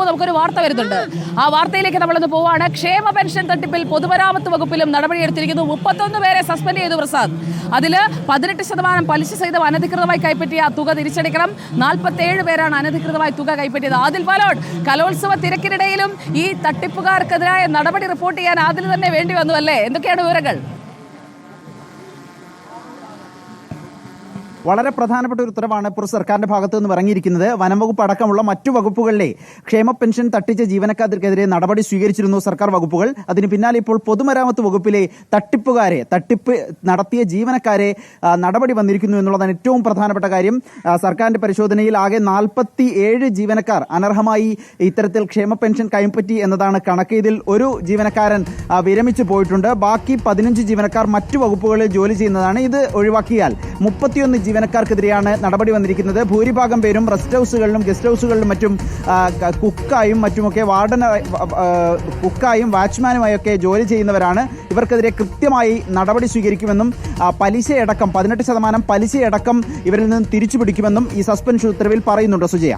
നോക്കൂ, നമുക്കൊരു വാർത്ത വരുന്നുണ്ട്. ആ വാർത്തയിലേക്ക് നമ്മളൊന്ന് പോവാണ്. ക്ഷേമ പെൻഷൻ തട്ടിപ്പിൽ പൊതുമരാമത്ത് വകുപ്പിലും നടപടിയെടുത്തിരിക്കുന്നു. 31 പേരെ സസ്പെൻഡ് ചെയ്തു പ്രസാദ്. അതിൽ 18% പലിശ സഹിതം അനധികൃതമായി കൈപ്പറ്റിയ തുക തിരിച്ചടയ്ക്കണം. 47 പേരാണ് അനധികൃതമായി തുക കൈപ്പറ്റിയത്. ആദിൽ പാലോട്, കലോത്സവ തിരക്കിനിടയിലും ഈ തട്ടിപ്പുകാർക്കെതിരായ നടപടി റിപ്പോർട്ട് ചെയ്യാൻ ആദിൽ തന്നെ വേണ്ടി വന്നു അല്ലേ? എന്തൊക്കെയാണ് വിവരങ്ങൾ? വളരെ പ്രധാനപ്പെട്ട ഒരു ഉത്തരവാണ് ഇപ്പോൾ സർക്കാരിന്റെ ഭാഗത്തു നിന്ന് ഇറങ്ങിയിരിക്കുന്നത്. വനംവകുപ്പ് അടക്കമുള്ള മറ്റു വകുപ്പുകളിലെ ക്ഷേമ പെൻഷൻ തട്ടിച്ച ജീവനക്കാർക്കെതിരെ നടപടി സ്വീകരിച്ചിരുന്നു സർക്കാർ വകുപ്പുകൾ. അതിന് പിന്നാലെ ഇപ്പോൾ പൊതുമരാമത്ത് വകുപ്പിലെ തട്ടിപ്പ് നടത്തിയ ജീവനക്കാരെ നടപടി വന്നിരിക്കുന്നു എന്നുള്ളതാണ് ഏറ്റവും പ്രധാനപ്പെട്ട കാര്യം. സർക്കാരിന്റെ പരിശോധനയിൽ ആകെ 47 ജീവനക്കാർ അനർഹമായി ഇത്തരത്തിൽ ക്ഷേമ പെൻഷൻ കൈപ്പറ്റി എന്നതാണ് കണക്ക്. ഇതിൽ ഒരു ജീവനക്കാരൻ വിരമിച്ചു പോയിട്ടുണ്ട്. ബാക്കി 15 ജീവനക്കാർ മറ്റു വകുപ്പുകളിൽ ജോലി ചെയ്യുന്നതാണ്. ഇത് ഒഴിവാക്കിയാൽ 31 ജീവനക്കാർക്കെതിരെയാണ് നടപടി വന്നിരിക്കുന്നത്. ഭൂരിഭാഗം പേരും റെസ്റ്റ് ഹൗസുകളിലും ഗസ്റ്റ് ഹൗസുകളിലും മറ്റും കുക്കായും മറ്റുമൊക്കെ കുക്കായും വാച്ച്മാനുമായൊക്കെ ജോലി ചെയ്യുന്നവരാണ്. ഇവർക്കെതിരെ കൃത്യമായി നടപടി സ്വീകരിക്കുമെന്നും 18% പലിശയടക്കം ഇവരിൽ നിന്ന് തിരിച്ചു പിടിക്കുമെന്നും ഈ സസ്പെൻഷൻ ഉത്തരവിൽ പറയുന്നുണ്ട്. സുജയ.